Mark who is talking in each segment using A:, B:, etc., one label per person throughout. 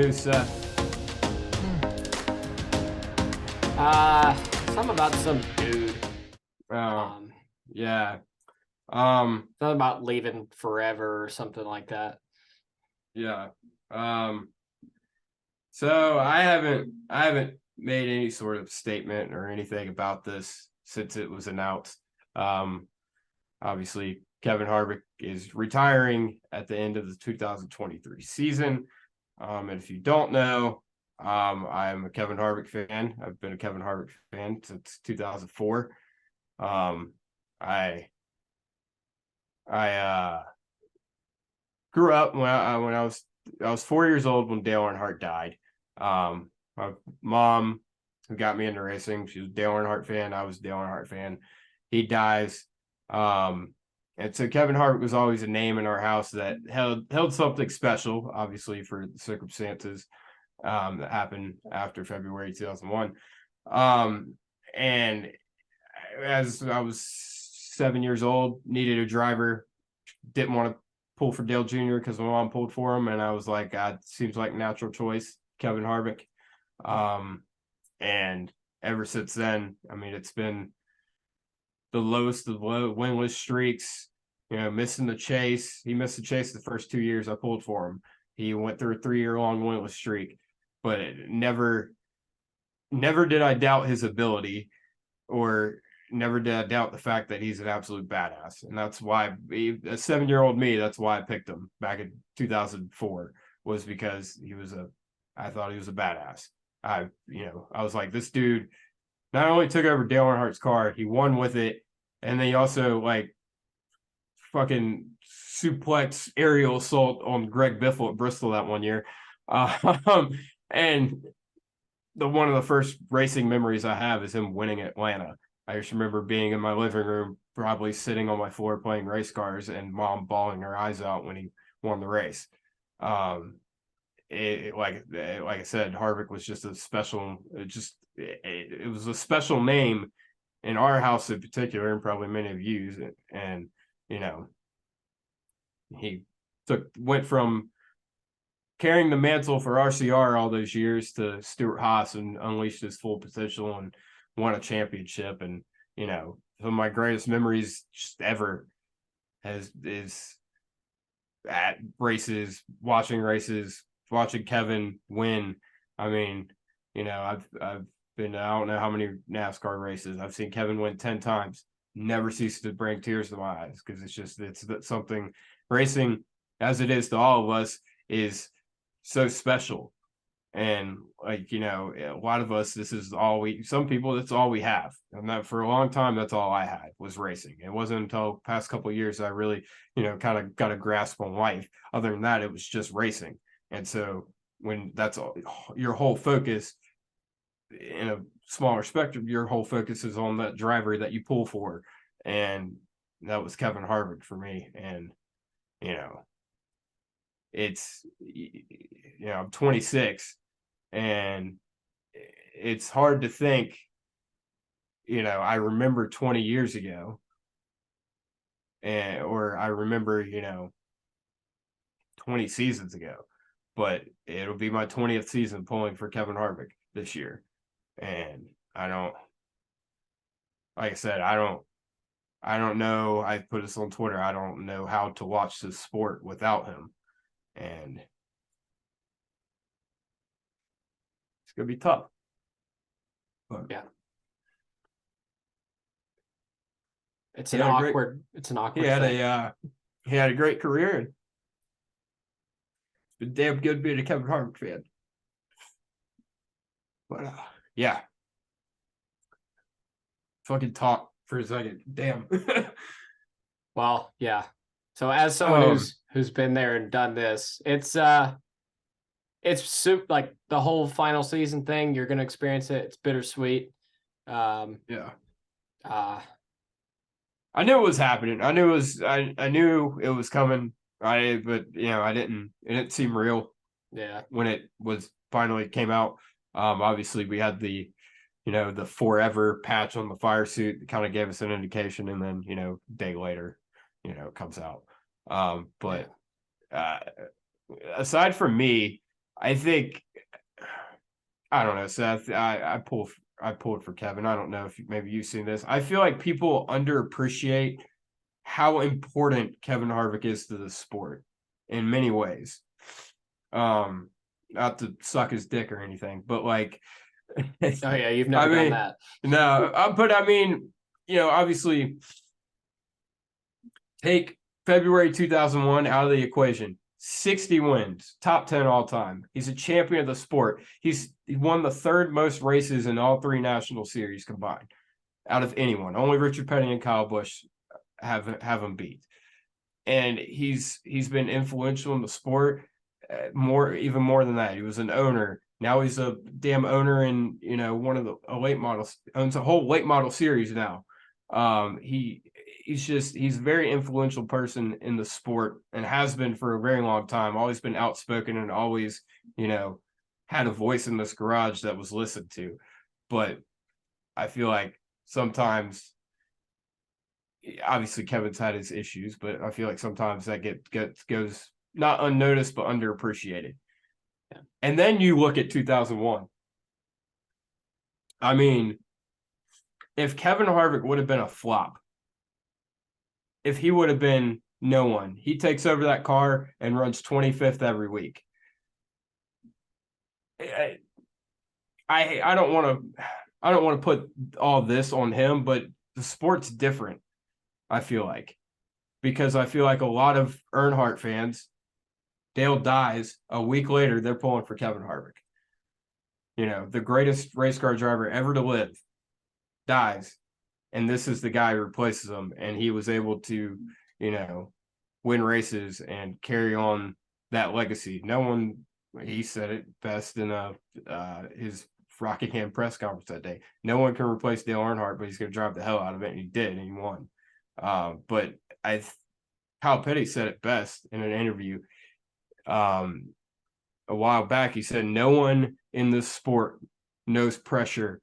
A: go, Seth?
B: Something about some dude.
A: Oh,
B: Um,
A: yeah.
B: Something about leaving forever or something like that.
A: Yeah. Um, so I haven't made any sort of statement or anything about this since it was announced. Um, Obviously, Kevin Harvick is retiring at the end of the 2023 season. And if you don't know, I'm a Kevin Harvick fan. I've been a Kevin Harvick fan since 2004. Um, I I grew up when I was 4 years old when Dale Earnhardt died. My mom, who got me into racing, she was a Dale Earnhardt fan. I was a Dale Earnhardt fan. He dies. Um, and so Kevin Harvick was always a name in our house that held something special, obviously for the circumstances that happened after February 2001. And as I was 7 years old, needed a driver, didn't want to pull for Dale Jr. because my mom pulled for him, and I was like, God, seems like natural choice, Kevin Harvick. And ever since then, I mean, it's been the lowest of low winless streaks. Missing the chase. He missed the chase the first 2 years I pulled for him. He went through a 3-year long winless streak, but never did I doubt his ability, or never did I doubt the fact that he's an absolute badass. And that's why a 7-year-old me, that's why I picked him back in 2004, was because I thought he was a badass. I was like, this dude not only took over Dale Earnhardt's car, he won with it. And then he also like fucking suplex aerial assault on Greg Biffle at Bristol that one year. And one of the first racing memories I have is him winning Atlanta. I just remember being in my living room, probably sitting on my floor playing race cars, and mom bawling her eyes out when he won the race. Like I said, Harvick was just a special. It was a special name in our house in particular, and probably many of you. And you know, he went from carrying the mantle for RCR all those years to Stuart Haas and unleashed his full potential and won a championship. And some of my greatest memories just ever is at races, watching Kevin win. I mean, I've been I don't know how many NASCAR races. I've seen Kevin win 10 times. Never ceases to bring tears to my eyes because it's something. Racing, as it is to all of us, is so special. And a lot of us, some people, that's all we have. And that for a long time, that's all I had was racing. It wasn't until past couple of years I really, kind of got a grasp on life. Other than that, it was just racing. And so when that's all, your whole focus in a smaller spectrum, your whole focus is on that driver that you pull for. And that was Kevin Harvick for me. And, it's, I'm 26, and it's hard to think, I remember 20 years ago, or I remember, 20 seasons ago, but it'll be my 20th season pulling for Kevin Harvick this year. And like I said, I don't know. I put this on Twitter. I don't know how to watch this sport without him. And it's going to be tough.
B: But yeah. It's
A: He
B: an
A: had a great-
B: awkward
A: He had
B: thing.
A: he had a great career. And it's been damn good being a Kevin Harvick fan. But yeah, fucking talk for a second. Damn.
B: Well, yeah. So as someone who's been there and done this, it's like the whole final season thing. You're gonna experience it. It's bittersweet.
A: Yeah.
B: I
A: knew it was happening. I knew it was coming. But it didn't seem real.
B: Yeah.
A: When it was finally came out. Obviously we had the forever patch on the fire suit that kind of gave us an indication, and then a day later, it comes out. But aside from me, I think I don't know, Seth. I pulled for Kevin. I don't know if maybe you've seen this. I feel like people underappreciate how important Kevin Harvick is to the sport in many ways. Not to suck his dick or anything, but like,
B: Oh yeah, you've
A: I
B: never done
A: mean,
B: that.
A: no, but I mean, obviously, take February 2001 out of the equation. 60 wins, top 10 all time. He's a champion of the sport. He won the third most races in all three national series combined out of anyone. Only Richard Petty and Kyle Busch have him beat. And he's been influential in the sport even more than that. He was an owner. Now he's a damn owner in one of a late models, owns a whole late model series now. He's a very influential person in the sport and has been for a very long time. Always been outspoken and always had a voice in this garage that was listened to. But I feel like sometimes, obviously Kevin's had his issues, but I feel like sometimes that goes not unnoticed but underappreciated.
B: Yeah.
A: And then you look at 2001. I mean, if Kevin Harvick would have been a flop, if he would have been no one, he takes over that car and runs 25th every week. I don't want to put all this on him, but the sport's different, I feel like. Because I feel like a lot of Earnhardt fans, Dale dies, a week later, they're pulling for Kevin Harvick. The greatest race car driver ever to live dies, and this is the guy who replaces him, and he was able to, win races and carry on that legacy. No one, he said it best in his Rockingham press conference that day. No one can replace Dale Earnhardt, but he's going to drive the hell out of it, and he did, and he won. But Kyle Petty said it best in an interview a while back. He said, no one in this sport knows pressure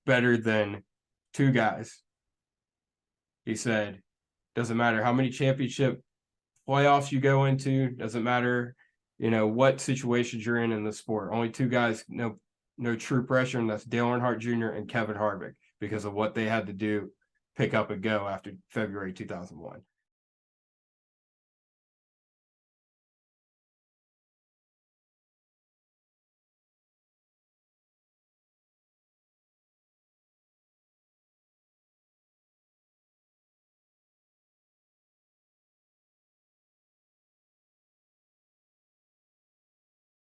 A: better than two guys. He said, doesn't matter how many championship playoffs you go into, doesn't matter, what situations you're in the sport. Only two guys know true pressure, and that's Dale Earnhardt Jr. and Kevin Harvick, because of what they had to do, pick up and go after February 2001.